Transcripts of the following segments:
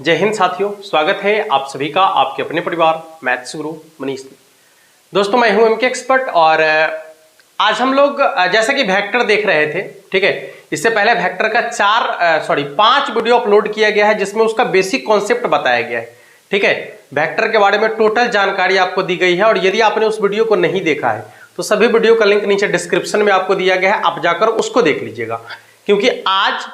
जय हिंद साथियों, स्वागत है आप सभी का आपके अपने परिवार मैथ्स गुरु मनीष में। दोस्तों मैं हूं एमके एक्सपर्ट और आज हम लोग जैसा कि वेक्टर देख रहे थे, ठीक है। इससे पहले वेक्टर का 5 वीडियो अपलोड किया गया है जिसमें उसका बेसिक कॉन्सेप्ट बताया गया है, ठीक है। वेक्टर के बारे में टोटल जानकारी आपको दी गई है और यदि आपने उस वीडियो को नहीं देखा है तो सभी वीडियो का लिंक नीचे डिस्क्रिप्शन में आपको दिया गया है, आप जाकर उसको देख लीजिएगा। क्योंकि आज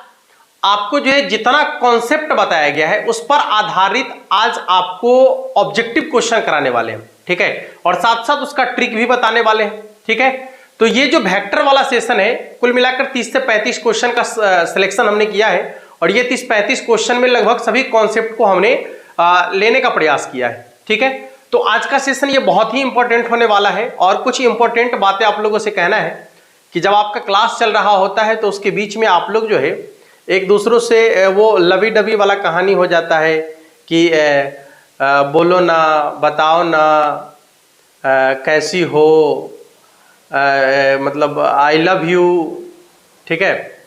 आपको जो है जितना कॉन्सेप्ट बताया गया है उस पर आधारित आज आपको ऑब्जेक्टिव क्वेश्चन कराने वाले हैं, ठीक है। और साथ साथ उसका ट्रिक भी बताने वाले हैं, ठीक है। तो ये जो वेक्टर वाला सेशन है कुल मिलाकर 30 से 35 क्वेश्चन का सिलेक्शन हमने किया है और ये 30-35 क्वेश्चन में लगभग सभी कॉन्सेप्ट को हमने लेने का प्रयास किया है, ठीक है। तो आज का सेशन ये बहुत ही इंपॉर्टेंट होने वाला है और कुछ इंपॉर्टेंट बातें आप लोगों से कहना है कि जब आपका क्लास चल रहा होता है तो उसके बीच में आप लोग जो है एक दूसरों से वो लवी डबी वाला कहानी हो जाता है कि बोलो ना, बताओ ना, कैसी हो, मतलब आई लव यू, ठीक है।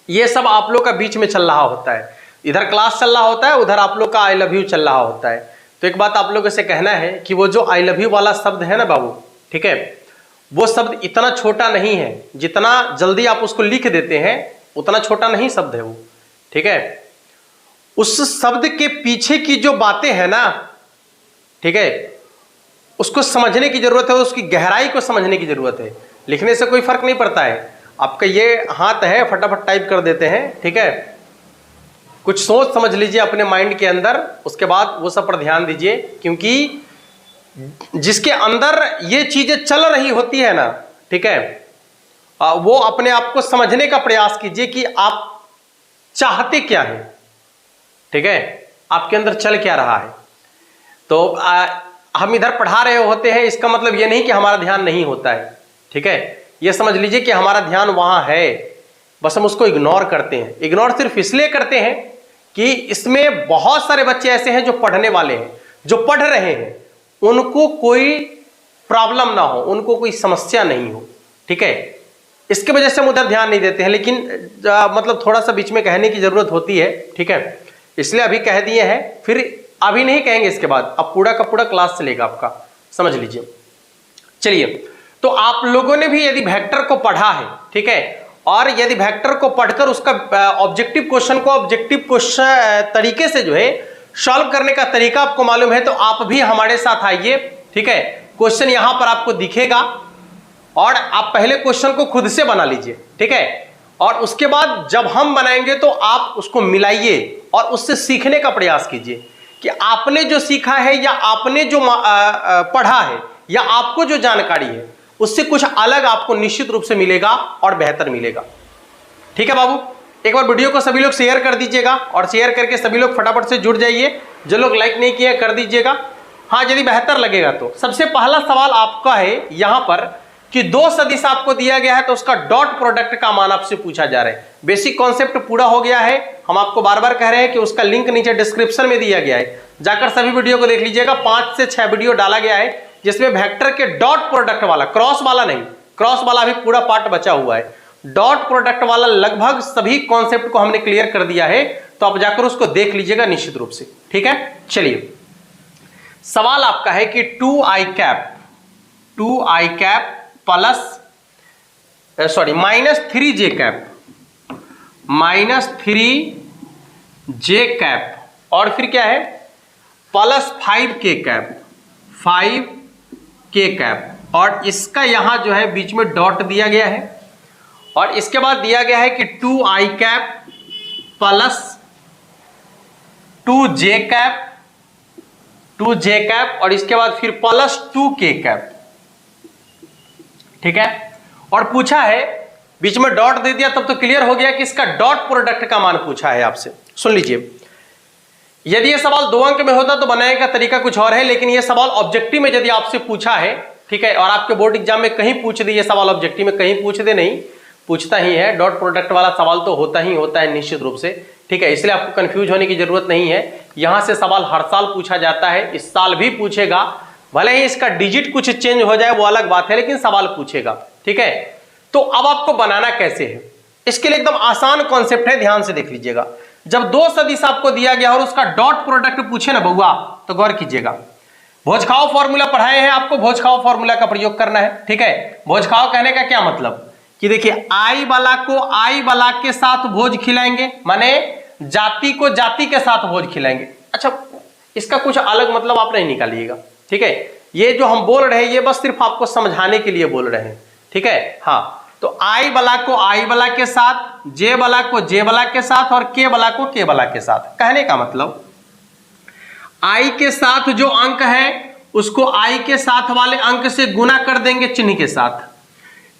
ये सब आप लोग का बीच में चल रहा होता है। इधर क्लास चल रहा होता है, उधर आप लोग का आई लव यू चल रहा होता है। तो एक बात आप लोगों से कहना है कि वो जो आई लव यू वाला शब्द है ना बाबू, ठीक है, वो शब्द इतना छोटा नहीं है। जितना जल्दी आप उसको लिख देते हैं उतना छोटा नहीं शब्द है वो, ठीक है। उस शब्द के पीछे की जो बातें हैं ना, ठीक है, उसको समझने की जरूरत है, उसकी गहराई को समझने की जरूरत है। लिखने से कोई फर्क नहीं पड़ता है। आपका ये हाथ है, फटाफट टाइप कर देते हैं, ठीक है। कुछ सोच समझ लीजिए अपने माइंड के अंदर, उसके बाद वो सब पर ध्यान दीजिए। क्योंकि जिसके अंदर ये चीजें चल रही होती है ना, ठीक है, वो अपने आप को समझने का प्रयास कीजिए कि आप चाहते क्या है, ठीक है, आपके अंदर चल क्या रहा है। तो हम इधर पढ़ा रहे होते हैं, इसका मतलब ये नहीं कि हमारा ध्यान नहीं होता है, ठीक है। ये समझ लीजिए कि हमारा ध्यान वहां है, बस हम उसको इग्नोर करते हैं। इग्नोर सिर्फ इसलिए करते हैं कि इसमें बहुत सारे बच्चे ऐसे हैं जो पढ़ने वाले हैं, जो पढ़ रहे हैं, उनको कोई प्रॉब्लम ना हो, उनको कोई समस्या नहीं हो, ठीक है। इसके वजह से हम उधर ध्यान नहीं देते हैं। लेकिन मतलब थोड़ा सा बीच में कहने की जरूरत होती है, ठीक है, इसलिए अभी कह दिए हैं, फिर अभी नहीं कहेंगे इसके बाद। अब पूरा का पूरा क्लास चलेगा आपका, समझ लीजिए। चलिए, तो आप लोगों ने भी यदि वेक्टर को पढ़ा है, ठीक है, और यदि वेक्टर को पढ़कर उसका ऑब्जेक्टिव क्वेश्चन को ऑब्जेक्टिव क्वेश्चन तरीके से जो है सॉल्व करने का तरीका आपको मालूम है, तो आप भी हमारे साथ आइए, ठीक है। क्वेश्चन यहां पर आपको दिखेगा और आप पहले क्वेश्चन को खुद से बना लीजिए, ठीक है। और उसके बाद जब हम बनाएंगे तो आप उसको मिलाइए और उससे सीखने का प्रयास कीजिए कि आपने जो सीखा है या आपने जो पढ़ा है या आपको जो जानकारी है उससे कुछ अलग आपको निश्चित रूप से मिलेगा और बेहतर मिलेगा, ठीक है बाबू। एक बार वीडियो को सभी लोग शेयर कर दीजिएगा और शेयर करके सभी लोग फटाफट से जुड़ जाइए। जो लोग लाइक नहीं किए कर दीजिएगा, हाँ, यदि बेहतर लगेगा तो। सबसे पहला सवाल आपका है यहां पर कि दो सदिश आपको दिया गया है तो उसका डॉट प्रोडक्ट का मान आपसे पूछा जा रहा है। बेसिक कॉन्सेप्ट पूरा हो गया है। हम आपको बार बार कह रहे हैं कि उसका लिंक नीचे डिस्क्रिप्शन में दिया गया है, जाकर सभी वीडियो को देख लीजिएगा। 5 से 6 वीडियो डाला गया है जिसमें वेक्टर के डॉट प्रोडक्ट वाला, क्रॉस वाला नहीं, क्रॉस वाला अभी पूरा पार्ट बचा हुआ है, डॉट प्रोडक्ट वाला लगभग सभी कॉन्सेप्ट को हमने क्लियर कर दिया है। तो आप जाकर उसको देख लीजिएगा निश्चित रूप से, ठीक है। चलिए, सवाल आपका है कि 2i cap plus -3j cap और फिर क्या है प्लस 5k कैप और इसका यहां जो है बीच में डॉट दिया गया है और इसके बाद दिया गया है कि 2i cap plus 2j cap और इसके बाद फिर प्लस 2k कैप, ठीक है। और पूछा है, बीच में डॉट दे दिया तब तो क्लियर हो गया कि इसका डॉट प्रोडक्ट का मान पूछा है आपसे। सुन लीजिए, यदि यह सवाल 2 अंक में होता तो बनाने का तरीका कुछ और है, लेकिन यह सवाल ऑब्जेक्टिव में यदि आपसे पूछा है, ठीक है, और आपके बोर्ड एग्जाम में कहीं पूछ दे, ये सवाल ऑब्जेक्टिव में कहीं पूछ दे, नहीं पूछता ही है, डॉट प्रोडक्ट वाला सवाल तो होता ही होता है निश्चित रूप से, ठीक है। इसलिए आपको कंफ्यूज होने की जरूरत नहीं है। यहां से सवाल हर साल पूछा जाता है, इस साल भी पूछेगा, भले ही इसका डिजिट कुछ चेंज हो जाए वो अलग बात है, लेकिन सवाल पूछेगा, ठीक है। तो अब आपको बनाना कैसे है, इसके लिए एकदम आसान कॉन्सेप्ट है, ध्यान से देख लीजिएगा। जब दो सदिश आपको दिया गया और उसका डॉट प्रोडक्ट पूछे ना बउआ, तो गौर कीजिएगा, भोजखाव फॉर्मूला पढ़ाए हैं आपको, भोजखाव फॉर्मूला का प्रयोग करना है। ठीक है, भोजखाव कहने का क्या मतलब कि देखिए आई वाला को आई वाला के साथ भोज खिलाएंगे, माने जाति को जाति के साथ भोज खिलाएंगे। अच्छा, इसका कुछ अलग मतलब आप नहीं निकालिएगा। ठीक है, ये जो हम बोल रहे हैं ये बस सिर्फ आपको समझाने के लिए बोल रहे हैं। ठीक है, हाँ, तो आई वाला को आई वाला के साथ, जे वाला को जे वाला के साथ और के वाला को के वाला के साथ। कहने का मतलब आई के साथ जो अंक है उसको आई के साथ वाले अंक से गुना कर देंगे चिन्ह के साथ,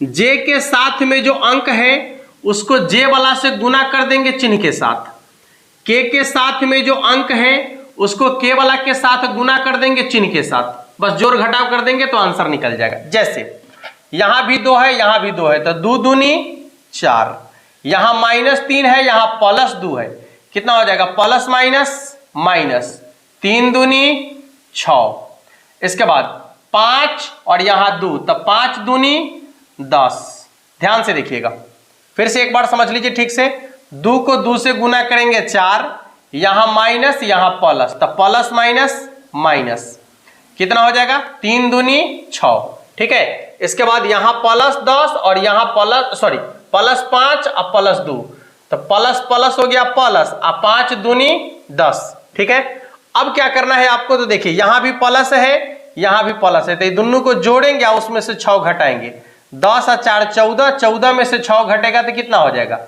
जे के साथ में जो अंक है उसको जे वाला से गुना कर देंगे चिन्ह के साथ, के साथ में जो अंक है उसको के वाला के साथ गुना कर देंगे चिन्ह के साथ, बस जोड़ घटाव कर देंगे तो आंसर निकल जाएगा। जैसे यहां भी 2 है, यहां भी 2 है, तो 2 दूनी 4, यहां -3 है, यहां +2 है, कितना हो जाएगा प्लस माइनस 3 दूनी 6, इसके बाद 5 और यहां 2, तब 5 दूनी 10। ध्यान से देखिएगा, फिर से एक बार समझ लीजिए ठीक से, 2 को 2 से गुना करेंगे 4, यहां माइनस यहां प्लस, तब प्लस माइनस कितना हो जाएगा 3 दूनी 6। ठीक है, इसके बाद यहां +10 और यहां +5 और +2, तो प्लस हो गया प्लस, अब 5 दूनी 10। ठीक है, अब क्या करना है आपको, तो देखिए यहां भी प्लस है, यहां भी प्लस है, तो ये दोनों को जोड़ेंगे और उसमें से 6 घटाएंगे, 10 और 4 14, 14 में से 6 घटेगा तो कितना हो जाएगा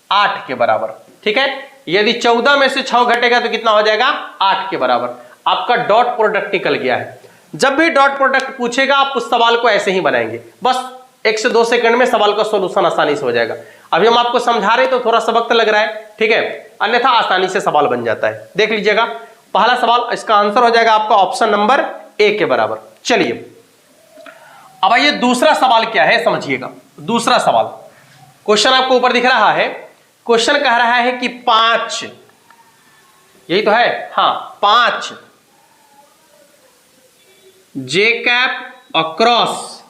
8 के बराबर। ठीक है, यदि 14 में से 6 घटेगा तो कितना हो जाएगा 8 के बराबर। आपका डॉट प्रोडक्ट निकल गया है। जब भी डॉट प्रोडक्ट पूछेगा आप उस सवाल को ऐसे ही बनाएंगे, बस 1 से 2 सेकंड में सवाल का सॉल्यूशन आसानी से हो जाएगा। अभी हम आपको समझा रहे तो थोड़ा सा वक्त लग रहा है, ठीक है, अन्यथा आसानी से सवाल बन जाता है। देख लीजिएगा पहला सवाल, इसका आंसर हो जाएगा आपका ऑप्शन नंबर ए के बराबर। चलिए अब आइए दूसरा सवाल क्या है समझिएगा। दूसरा सवाल, क्वेश्चन आपको ऊपर दिख रहा है, क्वेश्चन कह रहा है कि 5, यही तो है, हाँ 5 जे कैप और क्रॉस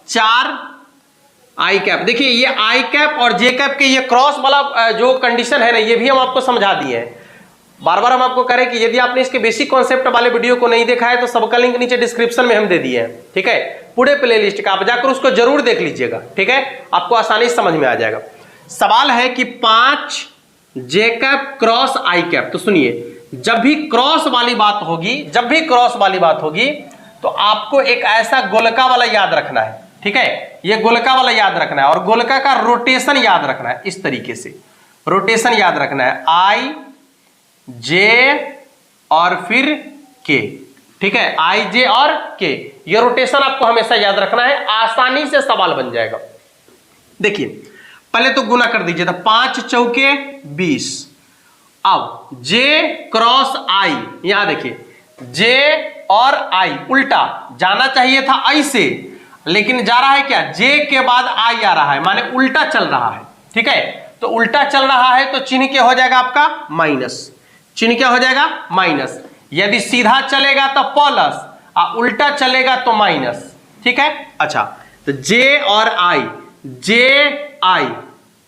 4 आई कैप। देखिए ये आई कैप और जे कैप के ये क्रॉस वाला जो कंडीशन है ना, ये भी हम आपको समझा दिए हैं। बार बार हम आपको कह रहे हैं कि यदि आपने इसके बेसिक कॉन्सेप्ट वाले वीडियो को नहीं देखा है तो सबका लिंक नीचे डिस्क्रिप्शन में हम दे दिए हैं। ठीक है, पूरे प्लेलिस्ट का आप जाकर उसको जरूर देख लीजिएगा। ठीक है, आपको आसानी से समझ में आ जाएगा। सवाल है कि 5 जे कैप क्रॉस आई कैप। तो सुनिए, जब भी क्रॉस वाली बात होगी तो आपको एक ऐसा गोलका वाला याद रखना है। ठीक है, ये गोलका वाला याद रखना है और गोलका का रोटेशन याद रखना है। इस तरीके से रोटेशन याद रखना है, आई जे और फिर के। ठीक है, आई जे और के, ये रोटेशन आपको हमेशा याद रखना है, आसानी से सवाल बन जाएगा। देखिए पहले तो गुना कर दीजिए, तो 5 चौके 20। अब जे क्रॉस आई, यहां देखिए जे और आई उल्टा जाना चाहिए था ऐसे, लेकिन जा रहा है क्या, जे के बाद आई आ रहा है, माने उल्टा चल रहा है। ठीक है, तो उल्टा चल रहा है तो चिन्ह क्या हो जाएगा आपका माइनस, चिन्ह क्या हो जाएगा माइनस। यदि सीधा चलेगा तो प्लस और उल्टा चलेगा तो माइनस। ठीक है, अच्छा तो जे और आई, जे आई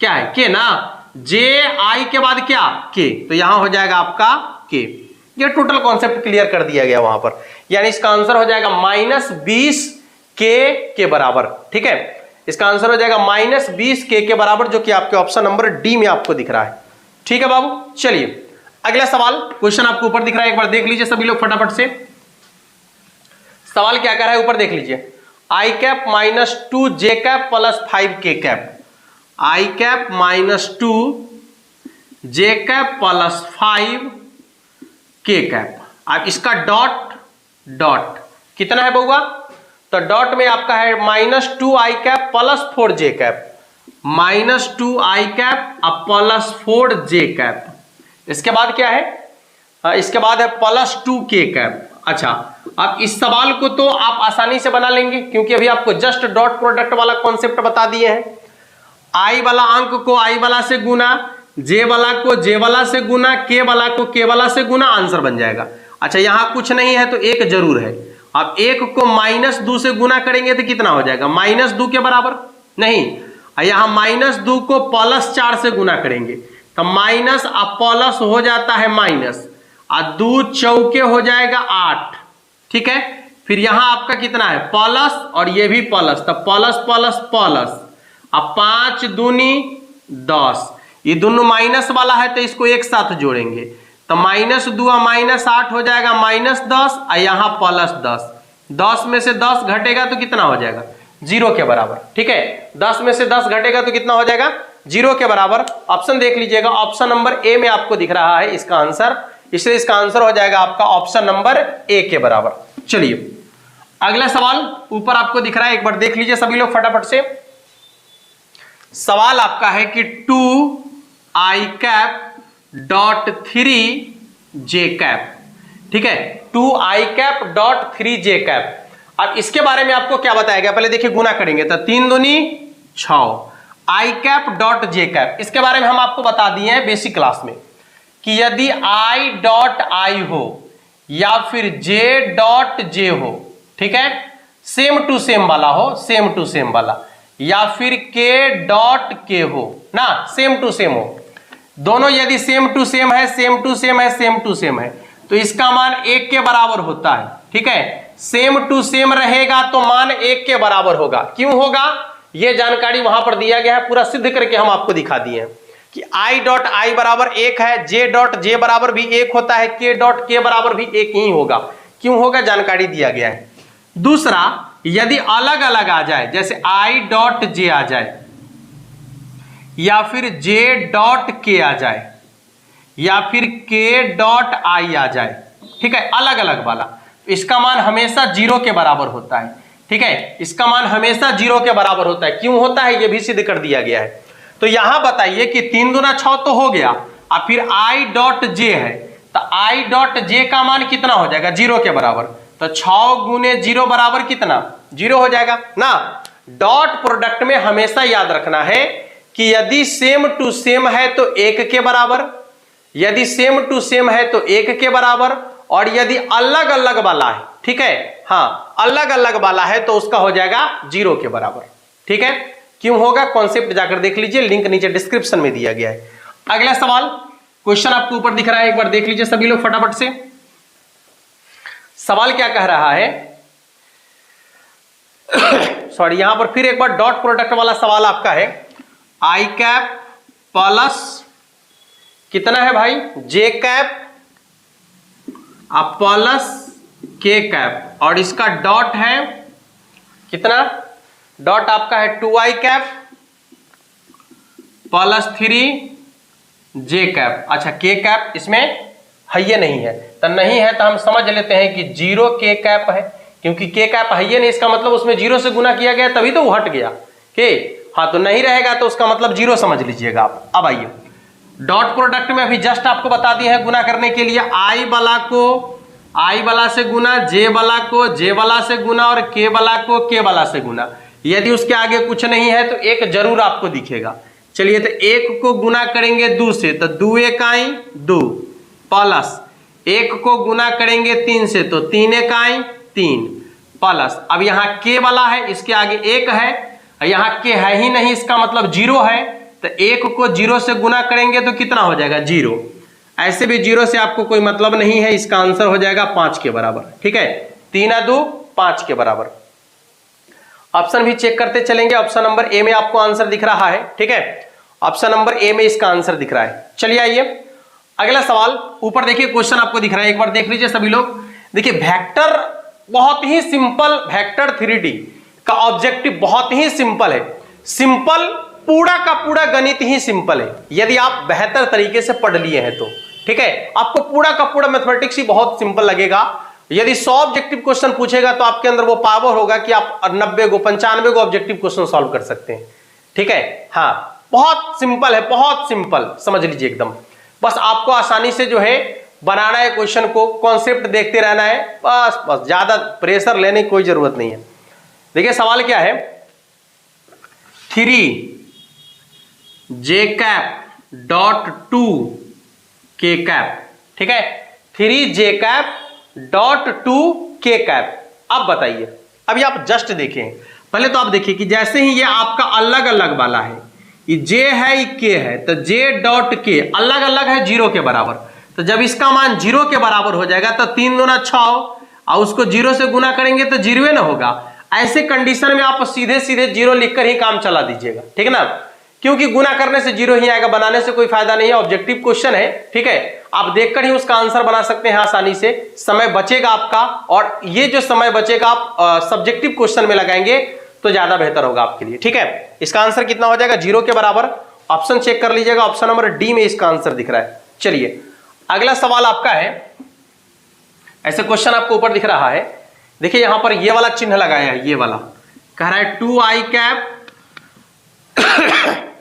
क्या है के ना, जे आई के बाद क्या के, तो यहां हो जाएगा आपका के। ये टोटल कॉन्सेप्ट क्लियर कर दिया गया वहां पर, यानी इसका आंसर हो जाएगा -20 के बराबर। ठीक है, इसका आंसर हो जाएगा -20 के बराबर, जो कि आपके ऑप्शन नंबर डी में आपको दिख रहा है। ठीक है बाबू, चलिए अगला सवाल, क्वेश्चन आपको ऊपर दिख रहा है, एक बार देख लीजिए सभी लोग फटाफट से। सवाल क्या कह रहा है ऊपर देख लीजिए, आई कैप -2 जे कैप +5 के कैप, आई कैप -2 जे कैप +5 के कैप। अब इसका डॉट कितना है बउआ, तो डॉट में आपका है -2 आई कैप +4 जे कैप, -2 आई कैप +4 जे कैप। इसके बाद क्या है, इसके बाद है +2 के कैप। अच्छा, अब इस सवाल को तो आप आसानी से बना लेंगे क्योंकि अभी आपको जस्ट डॉट प्रोडक्ट वाला कॉन्सेप्ट बता दिए हैं। आई वाला अंक को आई वाला से गुना, जे वाला को जे वाला से गुना, के वाला को के वाला से गुना, आंसर बन जाएगा। अच्छा, यहां कुछ नहीं है तो एक जरूर है। अब एक को -2 से गुना करेंगे तो कितना हो जाएगा, -2 के बराबर नहीं, यहां -2 को +4 से गुना करेंगे तो माइनस अब प्लस हो जाता है माइनस, और 2 चौके हो जाएगा 8, ठीक है। फिर यहां आपका कितना है प्लस, और ये भी प्लस, तो प्लस प्लस प्लस, अब 5 दूनी 10, ये दोनों माइनस वाला है तो इसको एक साथ जोड़ेंगे, तो माइनस 2 माइनस 8 हो जाएगा माइनस 10, और यहां प्लस 10, 10 में से 10 घटेगा तो कितना हो जाएगा 0 के बराबर, ठीक है। 10 में से 10 घटेगा तो कितना हो जाएगा 0 के बराबर। ऑप्शन देख लीजिएगा, ऑप्शन नंबर ए में आपको दिख रहा है इसका आंसर, इसलिए इसका आंसर हो जाएगा आपका ऑप्शन नंबर ए के बराबर। चलिए अगला सवाल ऊपर आपको दिख रहा है, एक बार देख लीजिए सभी लोग फटाफट से। सवाल आपका है कि 2i cap dot 3j cap, ठीक है, 2i cap dot 3j cap. अब इसके बारे में आपको क्या बताया गया, पहले देखिए गुना करेंगे तो 3 दूनी 6, i cap dot j cap, इसके बारे में हम आपको बता दिए हैं बेसिक क्लास में कि यदि i डॉट i हो या फिर j डॉट j हो, ठीक है, सेम टू सेम वाला हो, सेम टू सेम वाला, या फिर k डॉट k हो ना, सेम टू सेम हो, दोनों यदि सेम टू सेम है, सेम टू सेम है, सेम टू सेम है, तो इसका मान 1 के बराबर होता है, ठीक है। सेम टू सेम रहेगा तो मान 1 के बराबर होगा। क्यों होगा, यह जानकारी वहां पर दिया गया है, पूरा सिद्ध करके हम आपको दिखा दिए हैं कि i डॉट i बराबर 1 है, j डॉट j बराबर भी 1 होता है, k डॉट k बराबर भी 1 ही होगा। क्यों होगा, जानकारी दिया गया है। दूसरा, यदि अलग अलग आ जाए, जैसे i डॉट j आ जाए या फिर j डॉट k आ जाए या फिर k डॉट i आ जाए, ठीक है, अलग अलग वाला, इसका मान हमेशा 0 के बराबर होता है, ठीक है, इसका मान हमेशा 0 के बराबर होता है। क्यों होता है, यह भी सिद्ध कर दिया गया है। तो यहां बताइए कि 3 दूना 6 तो हो गया, अब फिर i डॉट j है, तो i डॉट j का मान कितना हो जाएगा 0 के बराबर, तो 6 गुने 0 बराबर कितना 0 हो जाएगा ना। डॉट प्रोडक्ट में हमेशा याद रखना है कि यदि सेम टू सेम है तो 1 के बराबर, यदि सेम टू सेम है तो 1 के बराबर, और यदि अलग अलग वाला है, ठीक है, हाँ अलग अलग वाला है तो उसका हो जाएगा 0 के बराबर, ठीक है। क्यों होगा, कॉन्सेप्ट जाकर देख लीजिए, लिंक नीचे डिस्क्रिप्शन में दिया गया है। अगला सवाल, क्वेश्चन आपको ऊपर दिख रहा है, एक बार देख लीजिए सभी लोग फटाफट से। सवाल क्या कह रहा है सॉरी, यहां पर फिर एक बार डॉट प्रोडक्ट वाला सवाल आपका है, i कैप प्लस कितना है भाई j cap plus k cap, और इसका डॉट है कितना, डॉट आपका है 2i cap plus 3j cap. अच्छा k कैप इसमें है ये नहीं है, तो नहीं है तो हम समझ लेते हैं कि 0 k कैप है, क्योंकि k कैप है ये नहीं, इसका मतलब उसमें 0 से गुना किया गया तभी तो वो हट गया के, हाँ तो नहीं रहेगा तो उसका मतलब 0 समझ लीजिएगा आप। अब आइए डॉट प्रोडक्ट में अभी जस्ट आपको बता दिए हैं गुना करने के लिए, i वाला को i वाला से गुना, j वाला को j वाला से गुना, और k वाला को k वाला से गुना। यदि उसके आगे कुछ नहीं है तो एक जरूर आपको दिखेगा। चलिए तो 1 को गुना करेंगे 2 से तो 2 1 आई 2, प्लस 1 को गुना करेंगे 3 से तो 3 1 आई 3, प्लस अब यहाँ k वाला है, इसके आगे 1 है, यहाँ k है ही नहीं, इसका मतलब 0 है, तो 1 को 0 से गुना करेंगे तो कितना हो जाएगा 0। ऐसे भी 0 से आपको कोई मतलब नहीं है, इसका आंसर हो जाएगा 5 के बराबर, ठीक है, 3 2 5 के बराबर। ऑप्शन भी चेक करते चलेंगे, ऑप्शन नंबर ए में आपको आंसर दिख रहा है, ठीक है, ऑप्शन नंबर ए में इसका आंसर दिख रहा है। चलिए आइए अगला सवाल, ऊपर देखिए क्वेश्चन आपको दिख रहा है, एक बार देख लीजिए सभी लोग। देखिए वेक्टर बहुत ही सिंपल, वेक्टर 3D का ऑब्जेक्टिव बहुत ही सिंपल है, सिंपल पूरा का पूरा गणित ही सिंपल है, यदि आप बेहतर तरीके से पढ़ लिए हैं तो, ठीक है, आपको पूरा का पूरा मैथमेटिक्स ही बहुत सिंपल लगेगा। यदि 100 ऑब्जेक्टिव क्वेश्चन पूछेगा तो आपके अंदर वो पावर होगा कि आप 90 को 95 को ऑब्जेक्टिव क्वेश्चन सॉल्व कर सकते हैं, ठीक है, हाँ बहुत सिंपल है, बहुत सिंपल समझ लीजिए एकदम। बस आपको आसानी से जो है बनाना है क्वेश्चन को, कॉन्सेप्ट देखते रहना है, बस बस ज्यादा प्रेशर लेने की कोई जरूरत नहीं है। देखिए सवाल क्या है, 3j cap dot 2k cap, ठीक है, 3j cap dot 2k cap. अब बताइए, अभी आप जस्ट देखें, पहले तो आप देखिए कि जैसे ही ये आपका अलग अलग वाला है, ये जे है ये के है, तो जे डॉट के अलग अलग है 0 के बराबर। तो जब इसका मान 0 के बराबर हो जाएगा तो 3 दूना 6 और उसको 0 से गुना करेंगे तो 0 ना होगा। ऐसे कंडीशन में आप सीधे सीधे 0 लिखकर ही काम चला दीजिएगा, ठीक है ना, क्योंकि गुना करने से 0 ही आएगा, बनाने से कोई फायदा नहीं है। ऑब्जेक्टिव क्वेश्चन है, ठीक है, आप देखकर ही उसका आंसर बना सकते हैं आसानी से, समय बचेगा आपका। और ये जो समय बचेगा आप सब्जेक्टिव क्वेश्चन में लगाएंगे तो ज्यादा बेहतर होगा आपके लिए, ठीक है। इसका आंसर कितना हो जाएगा 0 के बराबर। ऑप्शन चेक कर लीजिएगा, ऑप्शन नंबर डी में इसका आंसर दिख रहा है। चलिए अगला सवाल आपका है, ऐसे क्वेश्चन आपको ऊपर दिख रहा है, देखिए यहां पर ये वाला चिन्ह लगाया है, ये वाला कह रहा है 2i कैप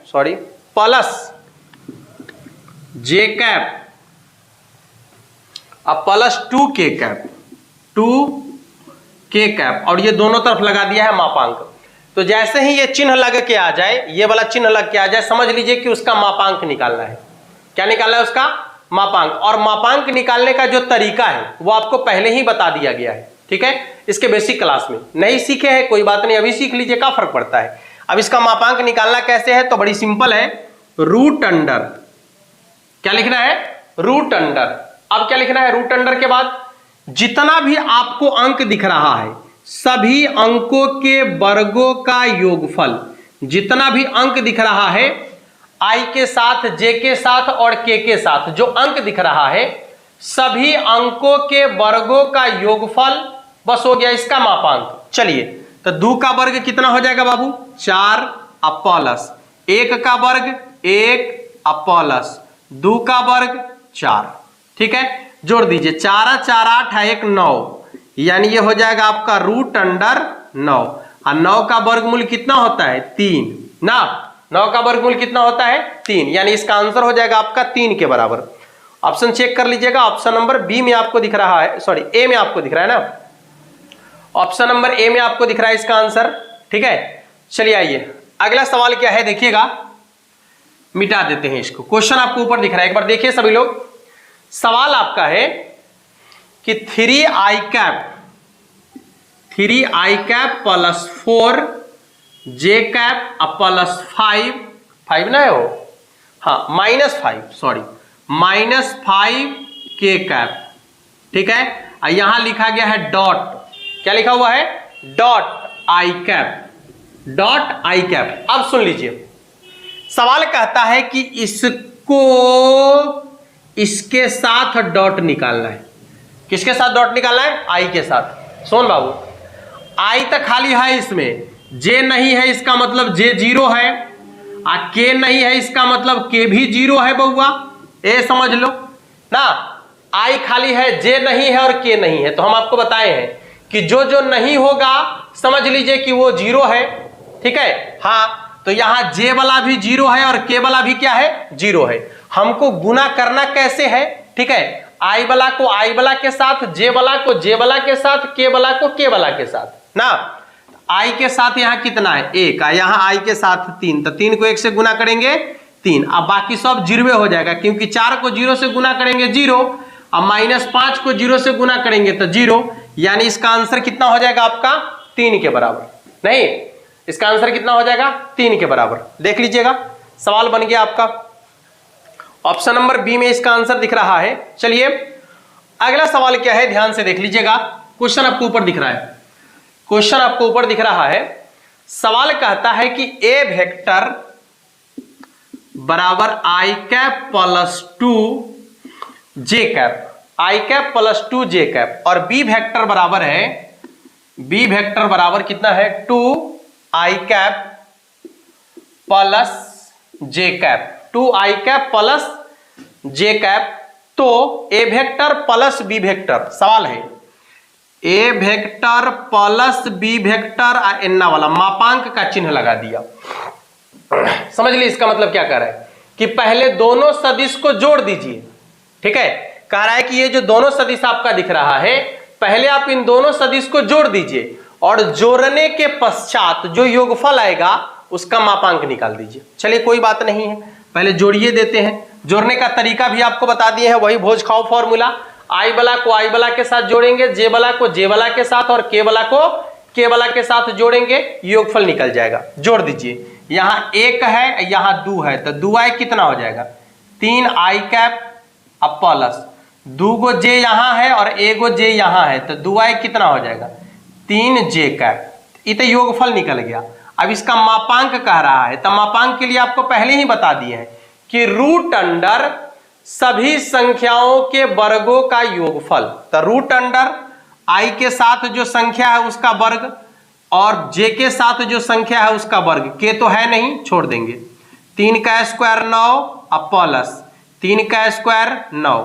सॉरी प्लस जे कैप अब plus 2k cap 2k cap, और ये दोनों तरफ लगा दिया है मापांक। तो जैसे ही ये चिन्ह लग के आ जाए, ये वाला चिन्ह लग के आ जाए, समझ लीजिए कि उसका मापांक निकालना है। क्या निकालना है? उसका मापांक। और मापांक निकालने का जो तरीका है वो आपको पहले ही बता दिया गया है, ठीक है, इसके बेसिक क्लास में। नहीं सीखे हैं कोई बात नहीं, अभी सीख लीजिए, क्या फर्क पड़ता है। अब इसका मापांक निकालना कैसे है, तो बड़ी सिंपल है, रूट अंडर, क्या लिखना है, रूट अंडर। अब क्या लिखना है, रूट अंडर के बाद जितना भी आपको अंक दिख रहा है सभी अंकों के वर्गों का योगफल, जितना भी अंक दिख रहा है i के साथ, j के साथ और k के साथ जो अंक दिख रहा है सभी अंकों के वर्गों का योगफल, बस हो गया इसका मापांक। चलिए तो 2 का वर्ग कितना हो जाएगा बाबू, 4 प्लस 1 का वर्ग 1 प्लस 2 का वर्ग 4, ठीक है, जोड़ दीजिए, 4 4 8 1 9, यानी ये हो जाएगा आपका रूट अंडर 9। और 9 का वर्गमूल कितना होता है, 3 ना, 9 का वर्गमूल कितना होता है, 3, यानी इसका आंसर हो जाएगा आपका 3 के बराबर। ऑप्शन चेक कर लीजिएगा, ऑप्शन नंबर बी में आपको दिख रहा है, सॉरी ए में आपको दिख रहा है ना, ऑप्शन नंबर ए में आपको दिख रहा है इसका आंसर, ठीक है। चलिए आइए अगला सवाल क्या है, देखिएगा, मिटा देते हैं इसको। क्वेश्चन आपको ऊपर दिख रहा है, एक बार देखिए सभी लोग। सवाल आपका है कि 3i cap plus 4j cap plus 5 ना है वो, हाँ -5k कैप, ठीक है। यहां लिखा गया है डॉट, क्या लिखा हुआ है, डॉट i कैप। अब सुन लीजिए, सवाल कहता है कि इसको इसके साथ डॉट निकालना है। किसके साथ डॉट निकालना है, i के साथ। सोन बाबू i तक खाली है, इसमें j नहीं है, इसका मतलब j 0 है, और k नहीं है, इसका मतलब k भी 0 है बउआ, ए समझ लो ना। i खाली है, j नहीं है और k नहीं है, तो हम आपको बताए हैं कि जो जो नहीं होगा समझ लीजिए कि वो 0 है, ठीक है। हाँ, तो यहां j वाला भी 0 है और k वाला भी क्या है, 0 है। हमको गुना करना कैसे है, ठीक है, i वाला को i वाला के साथ, j वाला को j वाला के साथ, k वाला को k वाला के साथ ना। i के साथ यहाँ कितना है, 1, यहाँ i के साथ 3, तो 3 को 1 से गुना करेंगे 3, अब बाकी सब 0 हो जाएगा, क्योंकि 4 को 0 से गुना करेंगे 0, अब -5 को 0 से गुना करेंगे तो 0, यानी इसका आंसर कितना हो जाएगा आपका 3 के बराबर। नहीं, इसका आंसर कितना हो जाएगा 3 के बराबर। देख लीजिएगा, सवाल बन गया आपका, ऑप्शन नंबर बी में इसका आंसर दिख रहा है। चलिए अगला सवाल क्या है, ध्यान से देख लीजिएगा, क्वेश्चन आपको ऊपर दिख रहा है, क्वेश्चन आपको ऊपर दिख रहा है। सवाल कहता है कि ए वेक्टर बराबर i cap plus 2j cap, i cap plus 2j cap, और बी वेक्टर बराबर है, बी वेक्टर बराबर कितना है, 2i cap plus j cap, 2i cap plus j cap. तो ए वेक्टर प्लस बी वेक्टर, सवाल है ए वेक्टर प्लस बी वेक्टर, एन्ना वाला मापांक का चिन्ह लगा दिया। समझ लीजिए इसका मतलब क्या कह रहा है कि पहले दोनों सदिश को जोड़ दीजिए, ठीक है। कह रहा है कि ये जो दोनों सदिश आपका दिख रहा है, पहले आप इन दोनों सदिश को जोड़ दीजिए और जोड़ने के पश्चात जो योगफल आएगा उसका मापांक निकाल दीजिए। चलिए कोई बात नहीं है, पहले जोड़िए देते हैं। जोड़ने का तरीका भी आपको बता दिए हैं, वही भोज खाओ फॉर्मूला, i वाला को i वाला के साथ जोड़ेंगे, j वाला को j वाला के साथ और k वाला को के वाला के साथ जोड़ेंगे, योगफल निकल जाएगा। जोड़ दीजिए, यहाँ 1 है, यहाँ 2 है, तो 2i कितना हो जाएगा 3i कैप अब प्लस 2 गो j यहाँ है और 1 गो j यहाँ है, तो 2i कितना हो जाएगा 3j कैप। ये तो योगफल निकल गया। अब इसका मापांक कह रहा है, तो मापांक के लिए आपको पहले ही बता दिए हैं कि रूट अंडर सभी संख्याओं के वर्गों का योगफल। तो रूट अंडर i के साथ जो संख्या है उसका वर्ग और j के साथ जो संख्या है उसका वर्ग, के तो है नहीं, छोड़ देंगे। 3 का स्क्वायर 9 अब प्लस 3 का स्क्वायर 9,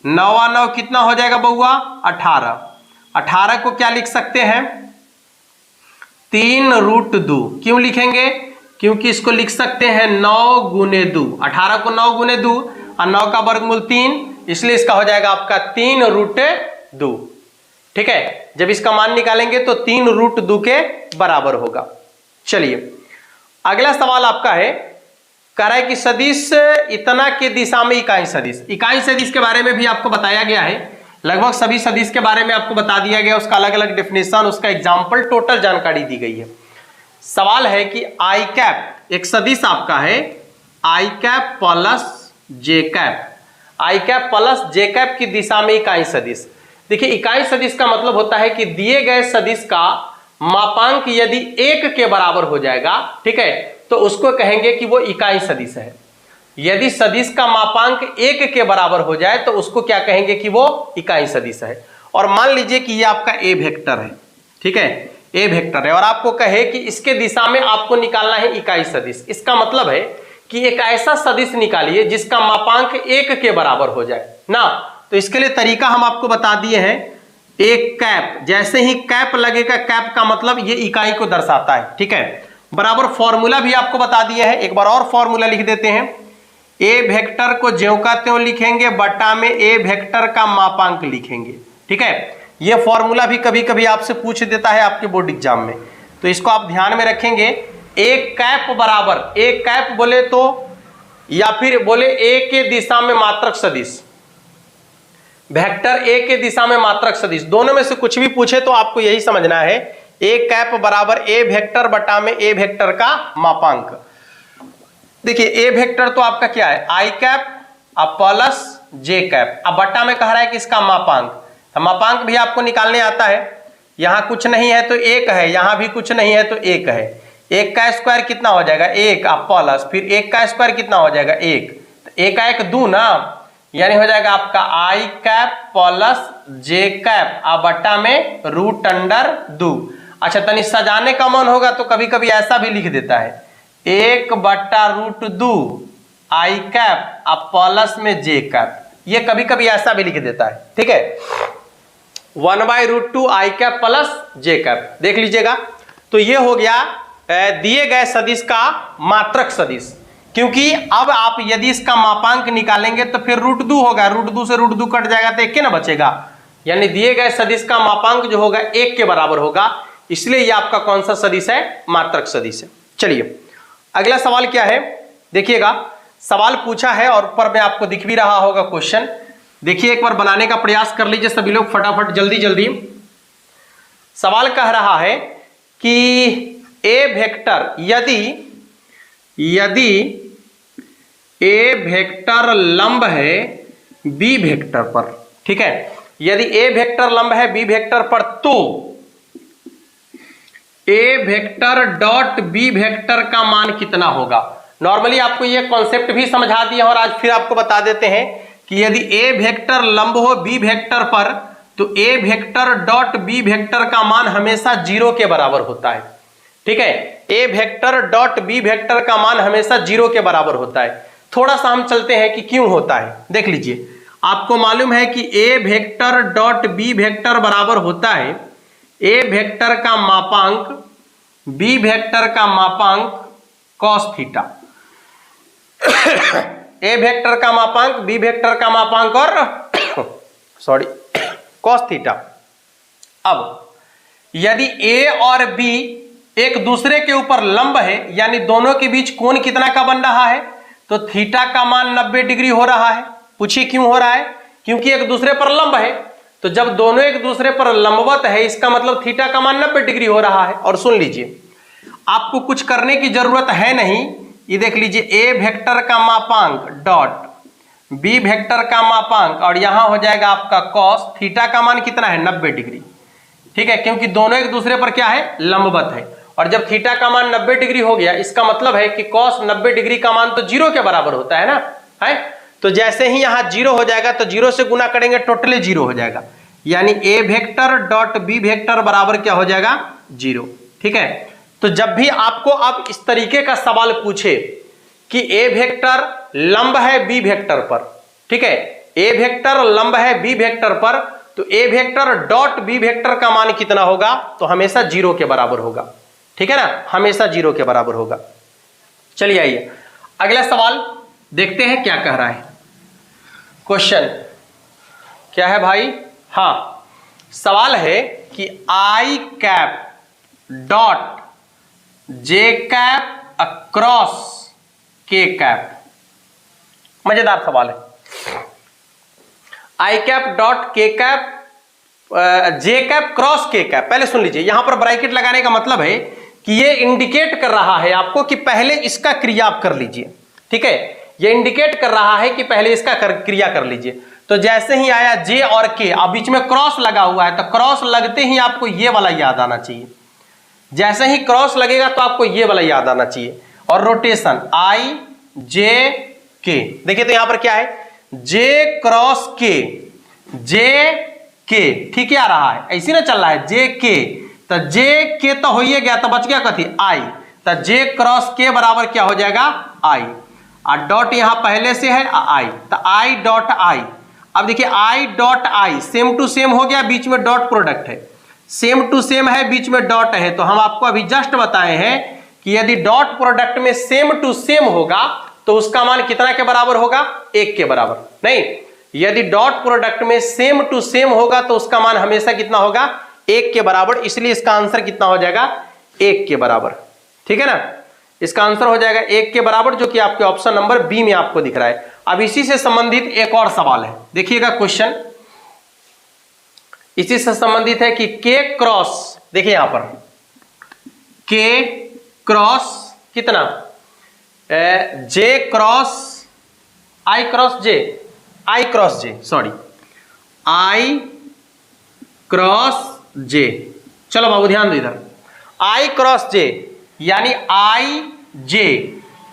9 कितना हो जाएगा बउआ 18। 18 को क्या लिख सकते हैं 3√2। क्यों लिखेंगे, क्योंकि इसको लिख सकते हैं 9 गुने 2। 18 को 9 गुने 2 और 9 का वर्गमूल 3, इसलिए इसका हो जाएगा आपका 3√2। ठीक है, जब इसका मान निकालेंगे तो 3√2 के बराबर होगा। चलिए अगला सवाल आपका है, कह रहा है कि सदिश इतना के दिशा में इकाई सदिश। इकाई सदिश के बारे में भी आपको बताया गया है, लगभग सभी सदिश के बारे में आपको बता दिया गया, उसका अलग अलग डेफिनेशन, उसका एग्जाम्पल, टोटल जानकारी दी गई है। सवाल है कि आई कैप एक सदिश आपका है, I cap plus J cap, I cap plus J cap की दिशा में इकाई सदिश। देखिए इकाई सदिश का मतलब होता है कि दिए गए सदिश का मापांक यदि 1 के बराबर हो जाएगा, ठीक है, तो उसको कहेंगे कि वो इकाई सदिश है। यदि सदिश का मापांक 1 के बराबर हो जाए तो उसको क्या कहेंगे कि वो इकाई सदिश है। और मान लीजिए कि ये आपका ए वेक्टर है, ठीक है, ए वेक्टर है और आपको कहे कि इसके दिशा में आपको निकालना है इकाई सदिश। इसका मतलब है कि एक ऐसा सदिश निकालिए जिसका मापांक 1 के बराबर हो जाए ना। तो इसके लिए तरीका हम आपको बता दिए हैं, एक कैप, जैसे ही कैप लगेगा, कैप का मतलब ये इकाई को दर्शाता है, ठीक है। बराबर फॉर्मूला भी आपको बता दिए हैं, एक बार और फॉर्मूला लिख देते हैं। ए वेक्टर को ज्यों का त्यों लिखेंगे, बटा में ए वेक्टर का मापांक लिखेंगे, ठीक है। ये फॉर्मूला भी कभी कभी आपसे पूछ देता है आपके बोर्ड एग्जाम में, तो इसको आप ध्यान में रखेंगे। एक कैप बराबर, एक कैप बोले तो या फिर बोले ए के दिशा में मात्रक सदिश, वेक्टर ए के दिशा में मात्रक सदिश, दोनों में से कुछ भी पूछे तो आपको यही समझना है, ए कैप बराबर ए वेक्टर बटा में ए वेक्टर का मापांक। देखिए ए वेक्टर तो आपका क्या है आई कैप अब प्लस जे कैप, अब बटा में कह रहा है कि इसका मापांक, तो मापांक भी आपको निकालने आता है। यहां कुछ नहीं है तो 1 है, यहां भी कुछ नहीं है तो 1 है। 1 का स्क्वायर कितना हो जाएगा 1 अब प्लस फिर 1 का स्क्वायर कितना हो जाएगा 1, तो 1 का 1 2 ना, यानी हो जाएगा आपका आई कैप प्लस जे कैप अब बटा में रूट अंडर 2। अच्छा तनी सजाने का मन होगा तो कभी कभी ऐसा भी लिख देता है 1 बटा रूट 2 आई कैप अब प्लस में जे कैप, ये कभी कभी ऐसा भी लिख देता है, ठीक है। 1/√2 आई कैप प्लस जे कैप देख लीजिएगा। तो ये हो गया दिए गए सदिश का मात्रक सदिश, क्योंकि अब आप यदि इसका मापांक निकालेंगे तो फिर √2 होगा, √2 से √2 कट जाएगा तो 1 के ना बचेगा, यानी दिए गए सदिश का मापांक जो होगा 1 के बराबर होगा, इसलिए ये आपका कौन सा सदिश है मात्रक सदिश है। चलिए अगला सवाल क्या है, देखिएगा सवाल पूछा है और ऊपर में आपको दिख भी रहा होगा क्वेश्चन, देखिए एक बार बनाने का प्रयास कर लीजिए सभी लोग फटाफट जल्दी जल्दी। सवाल कह रहा है कि ए वेक्टर यदि ए वेक्टर लंब है बी वेक्टर पर, ठीक है, यदि ए वेक्टर लंब है बी वेक्टर पर तो ए वेक्टर डॉट बी वेक्टर का मान कितना होगा। नॉर्मली आपको ये कॉन्सेप्ट भी समझा दिया और आज फिर आपको बता देते हैं कि यदि ए वेक्टर लंब हो बी वेक्टर पर तो ए वेक्टर डॉट बी वेक्टर का मान हमेशा 0 के बराबर होता है, ठीक है। ए वेक्टर डॉट बी वेक्टर का मान हमेशा 0 के बराबर होता है। थोड़ा सा हम चलते हैं कि क्यों होता है, देख लीजिए। आपको मालूम है कि ए वेक्टर डॉट बी वेक्टर बराबर होता है ए वेक्टर का मापांक बी वेक्टर का मापांक कॉस थीटा। ए वेक्टर का मापांक बी वेक्टर का मापांक और सॉरी कॉस थीटा। अब यदि ए और बी एक दूसरे के ऊपर लंब है, यानी दोनों के बीच कोण कितना का बन रहा है, तो थीटा का मान 90 डिग्री हो रहा है। पूछिए क्यों हो रहा है, क्योंकि एक दूसरे पर लंब है। तो जब दोनों एक दूसरे पर लंबवत है इसका मतलब थीटा का मान 90 डिग्री हो रहा है। और सुन लीजिए, आपको कुछ करने की जरूरत है नहीं, ये देख लीजिए, ए वेक्टर का मापांक डॉट बी वेक्टर का मापांक और यहां हो जाएगा आपका कॉस थीटा का मान कितना है 90 डिग्री। ठीक है, क्योंकि दोनों एक दूसरे पर क्या है लंबवत है। और जब थीटा का मान 90 डिग्री हो गया इसका मतलब है कि कॉस 90 डिग्री का मान तो 0 के बराबर होता है ना, है। तो जैसे ही यहां 0 हो जाएगा तो 0 से गुना करेंगे टोटली 0 हो जाएगा, यानी ए वेक्टर डॉट बी वेक्टर बराबर क्या हो जाएगा 0। ठीक है, तो जब भी आपको अब इस तरीके का सवाल पूछे कि ए वेक्टर लंब है बी वेक्टर पर, ठीक है, ए वेक्टर लंब है बी वेक्टर पर, तो ए वेक्टर डॉट बी वेक्टर का मान कितना होगा, तो हमेशा 0 के बराबर होगा। ठीक है ना, हमेशा 0 के बराबर होगा। चलिए आइए अगला सवाल देखते हैं क्या कह रहा है। क्वेश्चन क्या है भाई, हाँ सवाल है कि I cap dot J cap across K cap. मजेदार सवाल है। I cap dot K cap J cap cross K cap. पहले सुन लीजिए, यहां पर ब्रैकेट लगाने का मतलब है कि ये इंडिकेट कर रहा है आपको कि पहले इसका क्रिया आप कर लीजिए। ठीक है, ये इंडिकेट कर रहा है कि पहले इसका क्रिया कर लीजिए। तो जैसे ही आया जे और के, अब बीच में क्रॉस लगा हुआ है, तो क्रॉस लगते ही आपको ये वाला याद आना चाहिए। जैसे ही क्रॉस लगेगा तो आपको ये वाला याद आना चाहिए। और रोटेशन आई जे के, देखिए तो यहां पर क्या है, जे क्रॉस के, जे के, ठीक है आ रहा है, ऐसी ना चल रहा है जे के, तो जे के तो हो ही गया, तो बच गया कथी आई, तो जे क्रॉस के बराबर क्या हो जाएगा आई, और डॉट यहां पहले से है आई, तो आई डॉट आई। अब देखिए I dot I same to same हो गया, बीच में डॉट प्रोडक्ट है, सेम टू सेम है, बीच में डॉट है। तो हम आपको अभी जस्ट बताए हैं कि यदि डॉट प्रोडक्ट में सेम टू सेम होगा तो उसका मान कितना के बराबर होगा, 1 के बराबर। नहीं, यदि डॉट प्रोडक्ट में सेम टू सेम होगा तो उसका मान हमेशा कितना होगा, 1 के बराबर। इसलिए इसका आंसर कितना हो जाएगा, 1 के बराबर। ठीक है ना, इसका आंसर हो जाएगा 1 के बराबर, जो कि आपके ऑप्शन नंबर बी में आपको दिख रहा है। अब इसी से संबंधित एक और सवाल है, देखिएगा क्वेश्चन इसी से संबंधित है कि के क्रॉस, देखिए यहां पर के क्रॉस कितना, J cross I cross J, I cross J, sorry I cross J. चलो बाबू ध्यान दो इधर, आई क्रॉस जे यानी आई जे,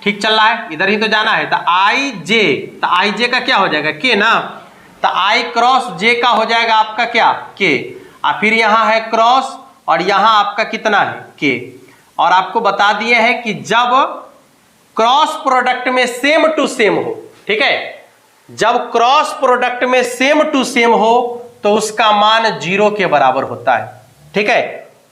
ठीक चल रहा है, इधर ही तो जाना है, तो आई जे, तो आई जे का क्या हो जाएगा के ना, तो आई क्रॉस जे का हो जाएगा आपका क्या के, और फिर यहां है क्रॉस और यहां आपका कितना है के। और आपको बता दिए हैं कि जब क्रॉस प्रोडक्ट में सेम टू सेम हो, ठीक है, जब क्रॉस प्रोडक्ट में सेम टू सेम हो तो उसका मान 0 के बराबर होता है। ठीक है,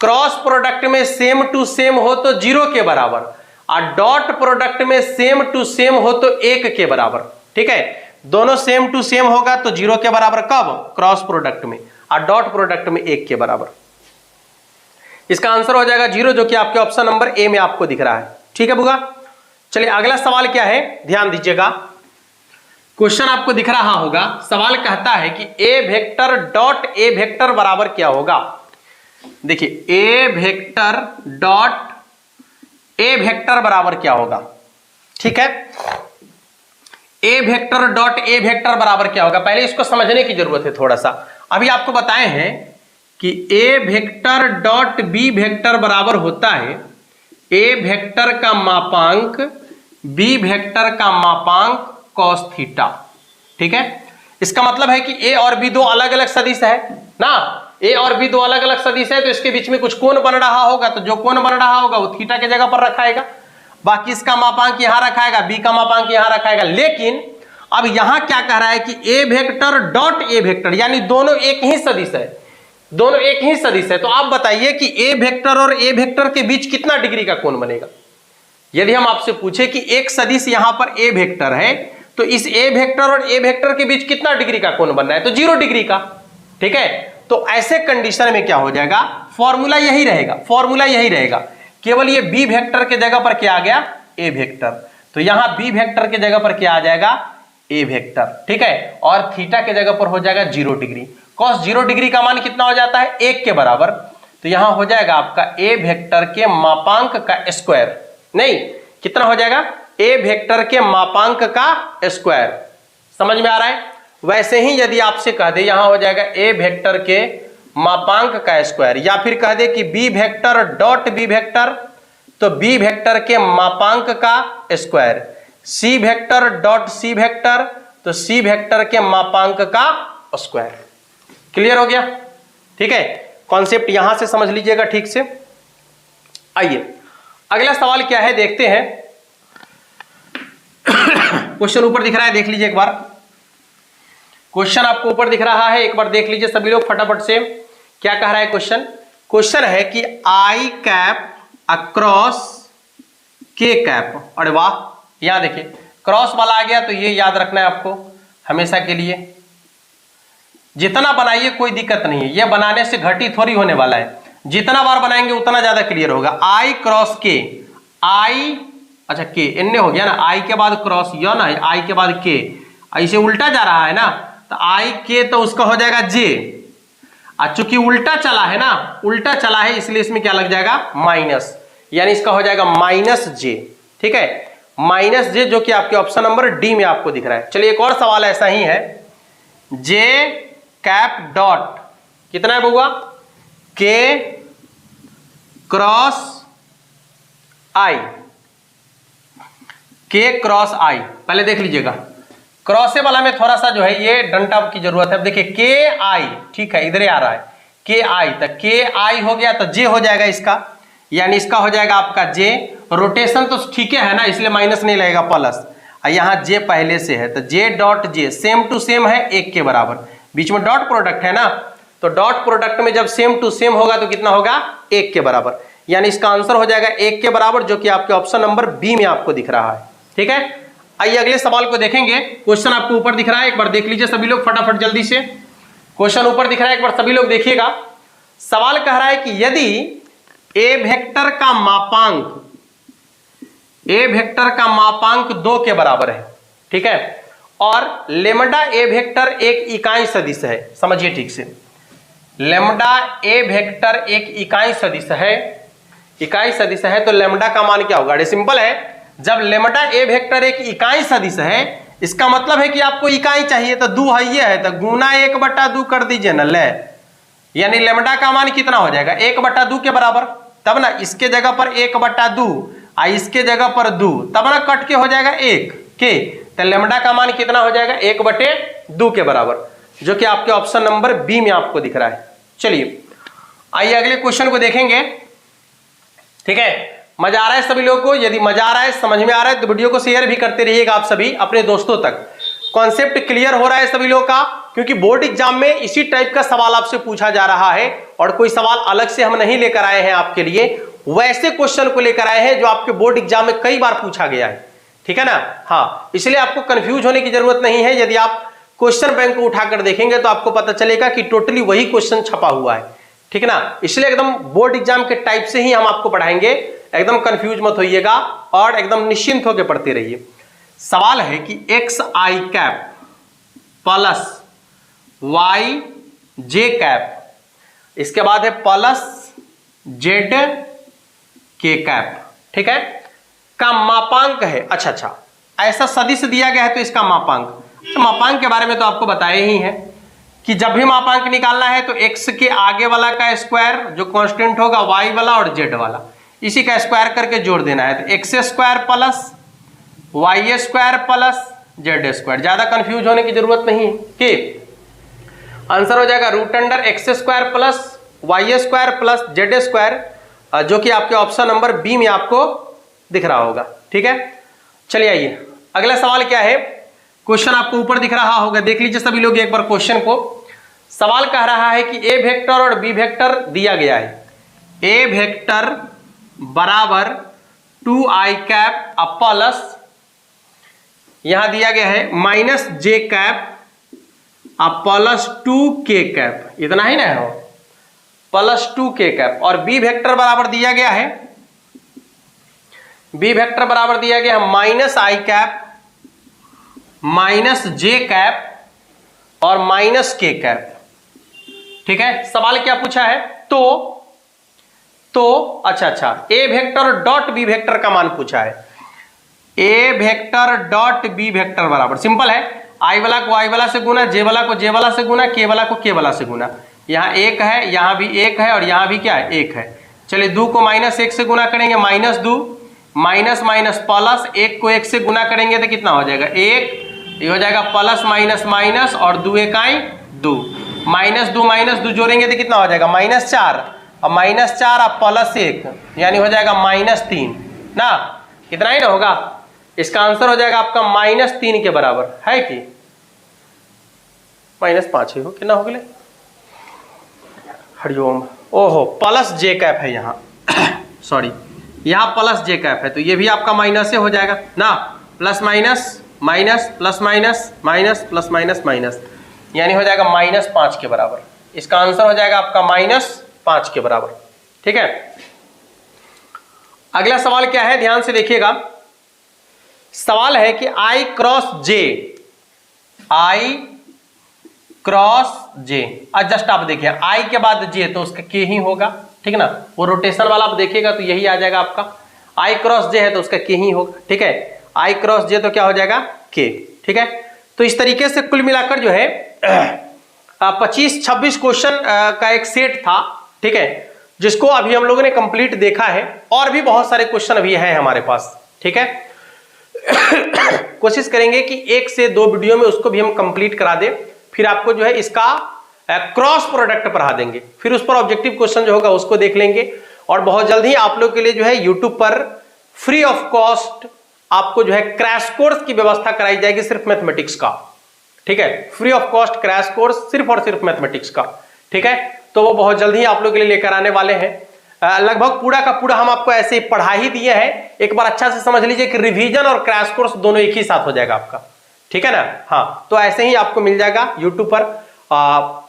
क्रॉस प्रोडक्ट में सेम टू सेम हो तो 0 के बराबर, और डॉट प्रोडक्ट में सेम टू सेम हो तो 1 के बराबर। ठीक है, दोनों सेम टू सेम होगा तो 0 के बराबर, कब, क्रॉस प्रोडक्ट में, और डॉट प्रोडक्ट में 1 के बराबर। इसका आंसर हो जाएगा 0, जो कि आपके ऑप्शन नंबर ए में आपको दिख रहा है। ठीक है बुगा, चलिए अगला सवाल क्या है, ध्यान दीजिएगा, क्वेश्चन आपको दिख रहा होगा। सवाल कहता है कि ए वेक्टर डॉट ए वेक्टर बराबर क्या होगा। देखिए ए वेक्टर डॉट ए वेक्टर बराबर क्या होगा। ठीक है, ए वेक्टर डॉट ए वेक्टर बराबर क्या होगा, पहले इसको समझने की जरूरत है थोड़ा सा। अभी आपको बताए हैं कि ए वेक्टर डॉट बी वेक्टर बराबर होता है ए वेक्टर का मापांक बी वेक्टर का मापांक कॉस थीटा। ठीक है, इसका मतलब है कि ए और बी दो अलग अलग सदिश है ना, ए और बी दो अलग अलग सदिश है, तो इसके बीच में कुछ कोण बन रहा होगा, तो जो कोण बन रहा होगा वो थीटा के जगह पर रखाएगा, बाकी इसका मापांक यहां रखाएगा, बी का मापांक यहां रखाएगा। लेकिन अब यहां क्या कह रहा है कि ए वेक्टर डॉट ए वेक्टर, यानी दोनों एक ही सदिश है, दोनों एक ही सदिश है। तो आप बताइए कि ए वेक्टर और ए वेक्टर के बीच कितना डिग्री का कोण बनेगा। यदि हम आपसे पूछे कि एक सदिश यहां पर ए वेक्टर है, तो इस ए वेक्टर और ए वेक्टर के बीच कितना डिग्री का कोण बनना है, तो 0 डिग्री का। ठीक है, तो ऐसे कंडीशन में क्या हो जाएगा, फॉर्मूला यही रहेगा, फॉर्मूला यही रहेगा, केवल ये बी वेक्टर के जगह पर क्या आ गया, ए वेक्टर, तो यहां बी वेक्टर के जगह पर क्या आ जाएगा, ए वेक्टर। ठीक है, और थीटा के जगह पर हो जाएगा 0 डिग्री। cos 0 डिग्री का मान कितना हो जाता है 1 के बराबर। तो यहां हो जाएगा आपका a वेक्टर के मापांक का स्क्वायर, नहीं कितना हो जाएगा a वेक्टर के मापांक का स्क्वायर। समझ में आ रहा है? वैसे ही यदि आपसे कह दे यहां हो जाएगा a वेक्टर के मापांक का स्क्वायर, या फिर कह दे कि b vector dot b vector, तो b वेक्टर के मापांक का square, c vector dot c vector, तो c वेक्टर के मापांक का स्क्वायर। क्लियर हो गया? ठीक है, कॉन्सेप्ट यहां से समझ लीजिएगा ठीक से। आइए अगला सवाल क्या है देखते हैं। क्वेश्चन ऊपर दिख रहा है, देख लीजिए एक बार। क्वेश्चन आपको ऊपर दिख रहा है, एक बार देख लीजिए सभी लोग फटाफट से। क्या कह रहा है क्वेश्चन? क्वेश्चन है कि I cap across K cap. अरे वाह, यहां देखिए क्रॉस वाला आ गया, तो ये याद रखना है आपको हमेशा के लिए। जितना बनाइए कोई दिक्कत नहीं है, यह बनाने से घटी थोड़ी होने वाला है, जितना बार बनाएंगे उतना ज्यादा क्लियर होगा। आई क्रॉस के, आई अच्छा के एन हो गया ना, आई के बाद क्रॉस या ना, आई के बाद के, ऐसे उल्टा जा रहा है ना, तो आई के तो उसका हो जाएगा जे। चूंकि उल्टा चला है ना, उल्टा चला है इसलिए इसमें क्या लग जाएगा माइनस, यानी इसका हो जाएगा माइनस जे। ठीक है, माइनस जे, जो कि आपके ऑप्शन नंबर डी में आपको दिख रहा है। चलिए एक और सवाल ऐसा ही है, जे कैप डॉट कितना है बउआ के क्रॉस आई, के क्रॉस आई। पहले देख लीजिएगा क्रॉसे वाला में थोड़ा सा जो है ये डंटा की जरूरत है। अब देखिए के आई, ठीक है इधर ही आ रहा है के आई, तो के आई हो गया तो जे हो जाएगा इसका, यानी इसका हो जाएगा आपका जे। रोटेशन तो ठीक है ना, इसलिए माइनस नहीं लगेगा प्लस, यहां जे पहले से है तो J dot J same to same है 1 के बराबर, बीच में डॉट प्रोडक्ट है ना, तो डॉट प्रोडक्ट में जब सेम टू सेम होगा तो कितना होगा 1 के बराबर, यानी इसका आंसर हो जाएगा 1 के बराबर, जो कि आपके ऑप्शन नंबर बी में आपको दिख रहा है। ठीक है, आइए अगले सवाल को देखेंगे। क्वेश्चन आपको ऊपर दिख रहा है, एक बार देख लीजिए सभी लोग फटाफट जल्दी से। क्वेश्चन ऊपर दिख रहा है, एक बार सभी लोग देखिएगा। सवाल कह रहा है कि यदि ए वेक्टर का मापांक, ए वेक्टर का मापांक 2 के बराबर है, ठीक है, और लेमडा ए वेक्टर एक इकाई सदिश है। समझिए ठीक से, लेमडा ए वेक्टर एक इकाई सदिश है, इकाई सदिश है, तो लेमडा का मान क्या होगा? अरे सिंपल है, जब लेमडा ए वेक्टर एक इकाई सदिश है, इसका मतलब है कि आपको इकाई चाहिए, तो 2 है ये है, तो गुना 1/2 कर दीजिए ना, ले यानी लेमडा का मान कितना हो जाएगा 1/2 के बराबर। तब ना इसके जगह पर 1/2 और इसके जगह पर 2, तब ना कट के हो जाएगा 1 के, तो लेमडा का मान कितना हो जाएगा 1/2 के बराबर, जो कि आपके ऑप्शन नंबर बी में आपको दिख रहा है। चलिए आइए अगले क्वेश्चन को देखेंगे। ठीक है, मजा आ रहा है सभी लोगों को? यदि मजा आ रहा है, समझ में आ रहा है, तो वीडियो को शेयर भी करते रहिएगा आप सभी अपने दोस्तों तक। कॉन्सेप्ट क्लियर हो रहा है सभी लोगों का? क्योंकि बोर्ड एग्जाम में इसी टाइप का सवाल आपसे पूछा जा रहा है, और कोई सवाल अलग से हम नहीं लेकर आए हैं आपके लिए, वैसे क्वेश्चन को लेकर आए हैं जो आपके बोर्ड एग्जाम में कई बार पूछा गया है। ठीक है ना? हाँ, इसलिए आपको कंफ्यूज होने की जरूरत नहीं है। यदि आप क्वेश्चन बैंक को उठाकर देखेंगे तो आपको पता चलेगा कि टोटली वही क्वेश्चन छपा हुआ है। ठीक है ना? इसलिए एकदम बोर्ड एग्जाम के टाइप से ही हम आपको पढ़ाएंगे, एकदम कंफ्यूज मत होइएगा और एकदम निश्चिंत होकर पढ़ते रहिए। सवाल है कि एक्स आई कैप प्लस वाई जे कैप, इसके बाद है प्लस जेड के कैप, ठीक है, का मापांक है। अच्छा, ऐसा सदिश दिया गया है तो इसका मापांक, तो मापांक के बारे में तो आपको बताए ही है कि जब भी मापांक निकालना है तो x के आगे वाला का स्क्वायर जो कांस्टेंट होगा, y वाला और z वाला, इसी का स्क्वायर करके जोड़ देना है, तो x square plus y square plus z square. ज्यादा कंफ्यूज होने की जरूरत नहीं है कि आंसर हो जाएगा root under X square plus Y square plus Z square, जो कि आपके ऑप्शन नंबर बी में आपको दिख रहा होगा। ठीक है, चलिए आइए अगला सवाल क्या है। क्वेश्चन आपको ऊपर दिख रहा होगा, देख लीजिए सभी लोग एक बार क्वेश्चन को। सवाल कह रहा है कि ए वेक्टर और बी वेक्टर दिया गया है, ए वेक्टर बराबर 2i कैप प्लस, यहां दिया गया है माइनस जे कैप प्लस 2k कैप, इतना ही ना हो, प्लस 2k कैप, और बी वेक्टर बराबर दिया गया है, बी वेक्टर बराबर दिया गया है माइनस आई कैप माइनस जे कैप और माइनस के कैप। ठीक है, सवाल क्या पूछा है, तो अच्छा ए वेक्टर डॉट बी वेक्टर का मान पूछा है। ए वेक्टर डॉट बी वेक्टर बराबर सिंपल है, आई वाला को आई वाला से गुना, जे वाला को जे वाला से गुना, के वाला को के वाला से गुना। यहाँ एक है, यहाँ भी एक है और यहाँ भी क्या है, एक है। चलिए 2 को -1 से गुना करेंगे -2, माइनस माइनस प्लस, 1 को 1 से गुना करेंगे तो कितना हो जाएगा 1, ये हो जाएगा प्लस माइनस माइनस और 2 1 2, -2 जोड़ेंगे तो कितना हो जाएगा -4, और -4 और +1 यानी हो जाएगा -3 ना, कितना ही ना होगा, इसका आंसर हो जाएगा आपका -3 के बराबर है कि -5 ही हो, कितना हो गया, हरिओम, ओहो प्लस जे कैप है यहाँ सॉरी, यहाँ प्लस जे कैप है तो ये भी आपका माइनस से हो जाएगा ना, plus minus minus plus minus minus plus minus minus, यानी हो जाएगा -5 के बराबर। इसका आंसर हो जाएगा आपका -5 के बराबर। ठीक है, अगला सवाल क्या है, ध्यान से देखिएगा। सवाल है कि I क्रॉस जे, जस्ट आप देखिए I के बाद जे तो उसका के ही होगा, ठीक ना, वो रोटेशन वाला आप देखिएगा तो यही आ जाएगा आपका, I क्रॉस जे है तो उसका के ही होगा। ठीक है, I क्रॉस जे तो क्या हो जाएगा के। ठीक है, तो इस तरीके से कुल मिलाकर जो है 25-26 क्वेश्चन का एक सेट था। ठीक है, जिसको अभी हम लोगों ने कंप्लीट देखा है, और भी बहुत सारे क्वेश्चन अभी हैं हमारे पास। ठीक है, कोशिश करेंगे कि 1 से 2 वीडियो में उसको भी हम कंप्लीट करा दें, फिर आपको जो है इसका क्रॉस प्रोडक्ट पढ़ा देंगे, फिर उस पर ऑब्जेक्टिव क्वेश्चन जो होगा उसको देख लेंगे, और बहुत जल्द ही आप लोग के लिए जो है यूट्यूब पर फ्री ऑफ कॉस्ट आपको जो है क्रैश कोर्स की व्यवस्था कराई जाएगी, सिर्फ मैथमेटिक्स का। ठीक है, free of cost crash course सिर्फ और सिर्फ मैथमेटिक्स का। ठीक है, तो वो बहुत जल्द ही आप लोग के लिए लेकर आने वाले हैं। लगभग पूरा का पूरा हम आपको ऐसे ही पढ़ा ही दिए हैं, एक बार अच्छा से समझ लीजिए कि रिवीजन और क्रैश कोर्स दोनों एक ही साथ हो जाएगा आपका। ठीक है ना, हाँ, तो ऐसे ही आपको मिल जाएगा यूट्यूब पर।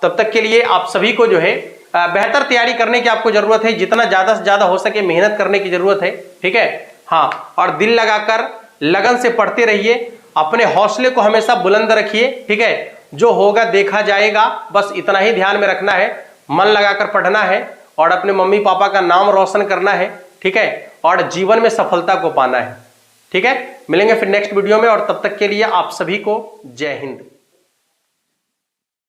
तब तक के लिए आप सभी को जो है बेहतर तैयारी करने की आपको जरूरत है, जितना ज्यादा से ज्यादा हो सके मेहनत करने की जरूरत है। ठीक है, हाँ, और दिल लगाकर लगन से पढ़ते रहिए, अपने हौसले को हमेशा बुलंद रखिए। ठीक है, जो होगा देखा जाएगा, बस इतना ही ध्यान में रखना है, मन लगाकर पढ़ना है और अपने मम्मी पापा का नाम रोशन करना है। ठीक है, और जीवन में सफलता को पाना है। ठीक है, मिलेंगे फिर नेक्स्ट वीडियो में, और तब तक के लिए आप सभी को जय हिंद।